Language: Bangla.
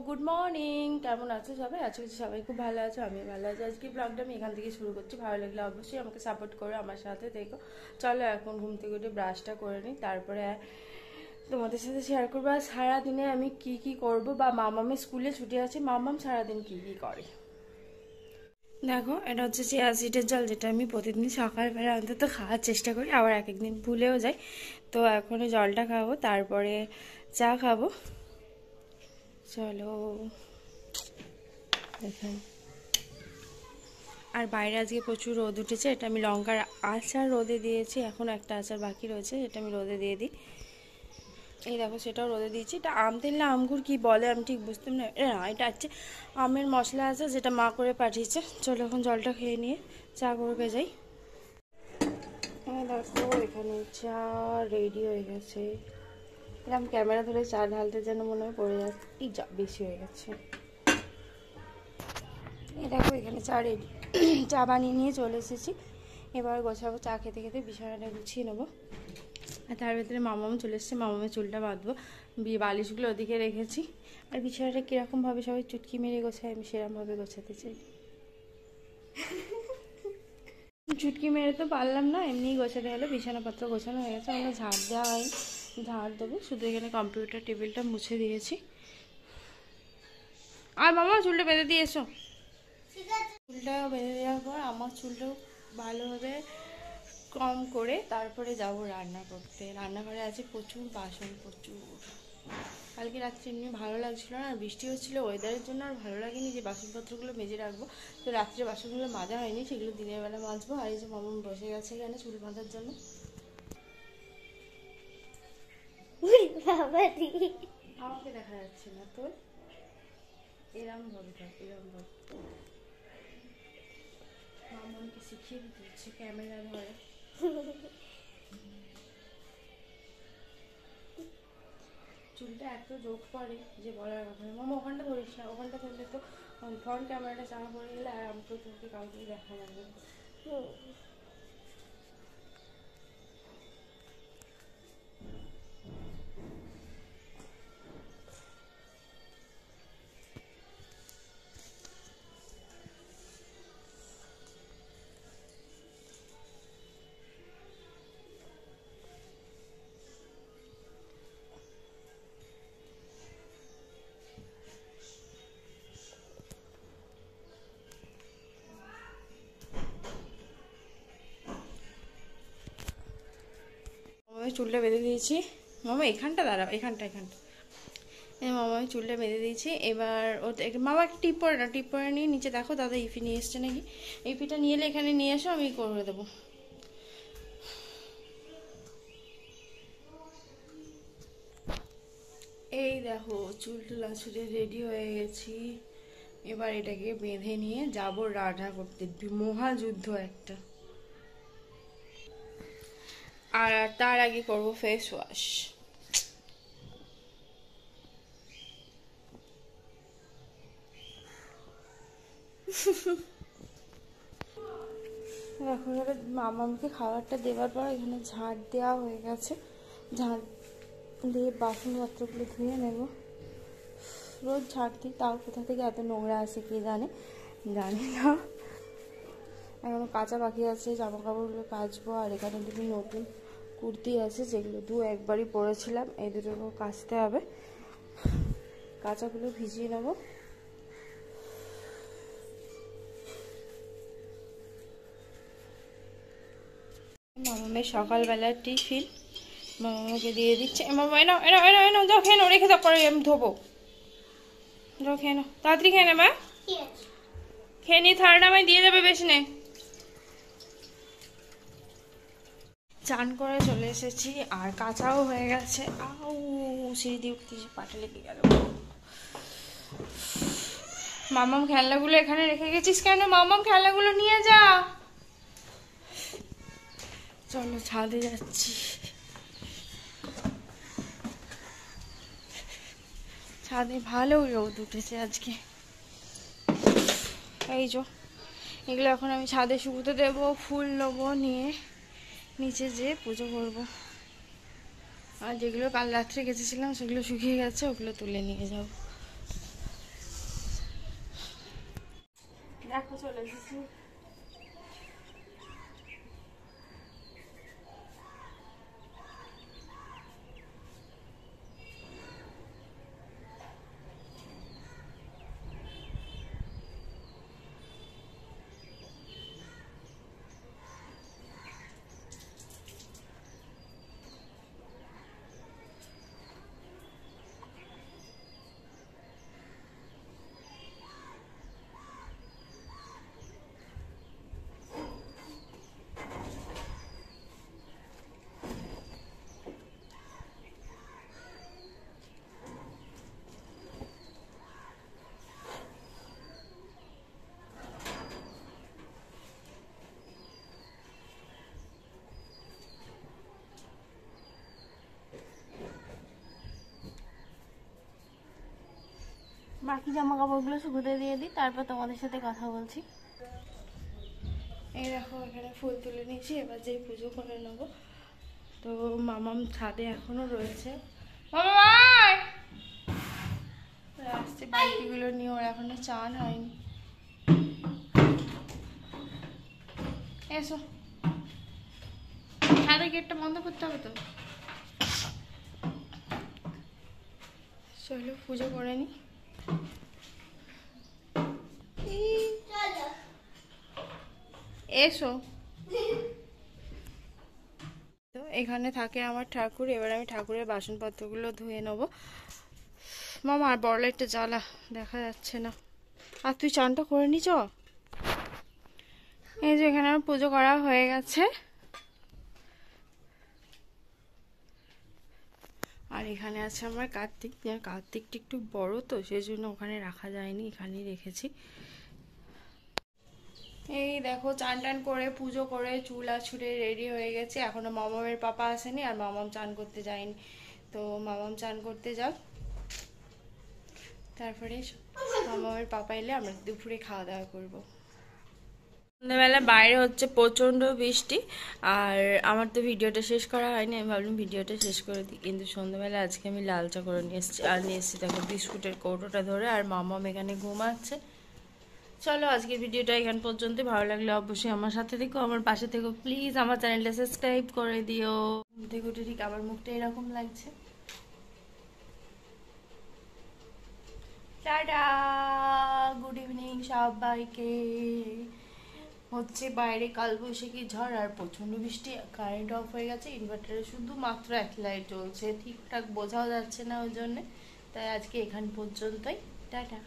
গুড মর্নিং, কেমন আছো সবাই? আজকে সবাই খুব ভালো আছো, আমি ভালো আছি। আজকে ব্লগটা আমি এখান থেকে শুরু করছি। ভালো লাগলে অবশ্যই আমাকে সাপোর্ট করো, আমার সাথে দেখো। চলো এখন ঘুম থেকে উঠে ব্রাশটা করে নিই, তারপরে তোমাদের সাথে শেয়ার করবো আর সারাদিনে আমি কি কি করব, বা মামামের স্কুলে ছুটি আছে, মামাম সারাদিন কি কি করে। দেখো, এটা হচ্ছে চিয়া সিডের জল, যেটা আমি প্রতিদিন সকালবেলা অন্তত খাওয়ার চেষ্টা করি, আবার এক একদিন ভুলেও যাই। তো এখন জলটা খাবো, তারপরে চা খাবো। চলো দেখাই। আর বাইরে আজকে প্রচুর রোদ উঠেছে, এটা আমি লঙ্কার আচার রোদে দিয়েছি, এখন একটা আচার বাকি রয়েছে, এটা আমি রোদে দিয়ে দিই। এই দেখো, সেটাও রোদে দিয়েছি। এটা আম তেল না আমগুর কি বলে আমি ঠিক বুঝতাম না। এটা হচ্ছে আমের মশলা আছে, যেটা মা করে পাঠিয়েছে। চলো এখন জলটা খেয়ে নিয়ে চা করবে যাই। দেখো এখানে চা রেডি হয়ে গেছে। এরকম ক্যামেরা ধরে চা ঢালতে যেন মনে হয় পড়ে যাচ্ছে, এই যা বেশি হয়ে গেছে। এই দেখো এখানে চা রেডি, চা বানিয়ে নিয়ে চলে এসেছি। এবার গোছাবো, চা খেতে খেতে বিছানাটা গুছিয়ে নেবো। আর তার ভিতরে মামাম চলে এসছে, মামামের চুলটা বাঁধবো। বালিশগুলো ওদিকে রেখেছি। আর বিছানাটা কীরকমভাবে সবাই চুটকি মেরে গোছায়, আমি সেরকমভাবে গোছাতে চাই। চুটকি মেরে তো পারলাম না, এমনিই গোছাতে হলো। বিছানাপত্র গোছানো হয়ে গেছে, আমরা ঝাড় দেওয়া হয়নি, ঝাড় দেবো। শুধু এখানে কম্পিউটার টেবিলটা মুছে দিয়েছি। আর মামা চুলটা বেঁধে দিয়ে এসো। চুলটা বেঁধে দেওয়ার পর আমার চুলটাও ভালোভাবে কম করে তারপরে যাব রান্না করতে। রান্নাঘরে আছে প্রচুর বাসন, প্রচুর। কালকে রাত্রে এমনি ভালো লাগছিল না, আর বৃষ্টি হচ্ছিলো, ওয়েদারের জন্য আর ভালো লাগেনি যে বাসনপত্রগুলো মেজে রাখবো। তো রাত্রে বাসনগুলো মাজা হয়নি, সেগুলো দিনের বেলা মাজবো। আর এই যে মামা বসে গেছে এখানে চুল বাঁধার জন্য। আমাকে দেখা যাচ্ছে না তোর, এরম ভাবে থাক, এরম ভাবে। মামাকে শিখিয়ে দিতে হচ্ছে ক্যামেরা ধরে। চুলটা এত জোক পড়ে যে বলার কথা নয়। মামা ওখানটা ধরিস না, ওখানটা ধরলে তো ফ্রন্ট ক্যামেরাটা চাপা পড়ে গেলে আর আমি তো তোকে কাউকে দেখা যাবে। মামাই চুলটা বেঁধে দিয়েছি। মামা এখানটা দাঁড়াও, এখানটা। মামা আমি চুলটা বেঁধে দিয়েছি। এবার মামা একটা টিপ পরে না, টিপ পরে নিয়ে নিচে দেখো দাদা ইফি নিয়ে এসছে নাকি। ইফিটা নিয়ে এলে এখানে নিয়ে এসো, আমি করে দেবো। এই দেখো চুল টুলা ছুটে রেডি হয়ে গেছি। এবার এটাকে বেঁধে নিয়ে যাবো রান্না করতে, মহাযুদ্ধ একটা। আর তার আগে করবো ফেস ওয়াশ। এখন মামাকে খাবারটা দেওয়ার পর এখানে ঝাড় দেওয়া হয়ে গেছে। ঝাড় দিয়ে বাসনপত্রগুলো ধুয়ে নেব। রোজ ঝাড় দিই, তাও কোথা থেকে এত নোংরা আসে কে জানে, জানি না। এখনো কাঁচা বাকি আছে, জামা কাপড়গুলো কাচবো। আর এখানে দুটো নতুন কুর্তি আছে, যেগুলো একবারই পরেছিলাম, এই দুটো কাচতে হবে। কাঁচাগুলো ভিজিয়ে নেবো। মামামের সকালবেলার টিফিন মামাকে দিয়ে দিচ্ছে। মামা এনো এনো এনো এনো, যাও খেয়ে নাও, রেখে দাও, পরে আমি ধোবো। যাও খেয়ে নাও, তাড়াতাড়ি খেয়ে নেবে। খেয়ে নিয়ে থালাটা আমায় দিয়ে দেবে, বেশি নে। চান করে চলে এসেছি, আর কাঁচাও হয়ে গেছে। আউ, সিঁড়ি দিয়ে উঠতে পাটা লেগে গেল। মামাম খেলনাগুলো এখানে রেখে গেছিস কেন? মামাম খেলনাগুলো নিয়ে যা। চলো ছাদে যাচ্ছি। ছাদে ভালো রোদ উঠেছে আজকে। এই যে এগুলো এখন আমি ছাদে শুকোতে দেবো, ফুল নেবো, নিয়ে নিচে যেয়ে পুজো করবো। আর যেগুলো কাল রাত্রে গেছেছিলাম সেগুলো শুকিয়ে গেছে, ওগুলো তুলে নিয়ে যাবো। দেখো চলে এসেছি। বাকি জামা কাপড়গুলো শুকোতে দিয়ে দিই, তারপর তোমাদের সাথে কথা বলছি। এই দেখো এখানে ফুল তুলে নিয়েছি, এবার যেই পুজো করে নেবো। তো মামাম ছাদে এখনো রয়েছে, আসছে বালতিগুলো নিয়ে, ওর এখনো চান হয়নি। এসো, ছাদের গেটটা বন্ধ করতে হবে তো। চলো পুজো করে নি। এসো। তো এখানে থাকে আমার ঠাকুর, এবার আমি ঠাকুরের বাসনপত্রগুলো ধুয়ে নেবো। মামা আর বড় লাইটটা জ্বালা, দেখা যাচ্ছে না। আর তুই চানটা করে নিচ। এই যে এখানে আমার পুজো করা হয়ে গেছে। আর এখানে আছে আমার কার্তিক। কার্তিকটা একটু বড় তো, সেই জন্য ওখানে রাখা যায়নি, এখানেই রেখেছি। এই দেখো চান টান করে পুজো করে চুল আছুড়ে রেডি হয়ে গেছে। এখনো মামামের পাপা আসেনি, আর মামাম চান করতে যায়নি। তো মামাম চান করতে যাক, তারপরে মামামের পাপা এলে আমরা দুপুরে খাওয়া দাওয়া করবো। সন্ধ্যাবেলা বাইরে হচ্ছে প্রচণ্ড বৃষ্টি, আর আমার তো ভিডিওটা শেষ করা হয়নি। আমি ভাবলাম ভিডিওটা শেষ করে দিই, কিন্তু সন্ধ্যাবেলা আজকে আমি লাল চা করে নিয়ে এসেছি। আর নিয়ে এসেছি দেখো বিস্কুটের কৌটোটা ধরে, আর মামাম এখানে ঘুমাচ্ছে। চলো আজকের ভিডিওটা এখান পর্যন্ত। ভালো লাগলে অবশ্যই আমার সাথে থেকো, আমার পাশে থেকো প্লিজ। আমার চ্যানেলটা সাবস্ক্রাইব করে দিও। দেখো ঠিক আমার মুখটা এরকম লাগছে। টাটা, গুড ইভিনিং সবাইকে। হচ্ছে বাইরে কালবৈশাখী ঝড় আর প্রচন্ড বৃষ্টি, কারেন্ট অফ হয়ে গেছে। ইনভার্টারে শুধুমাত্র এক লাইট জ্বলছে, ঠিকঠাক বোঝাও যাচ্ছে না ওই জন্যে। তাই আজকে এখান পর্যন্তই, টাটা।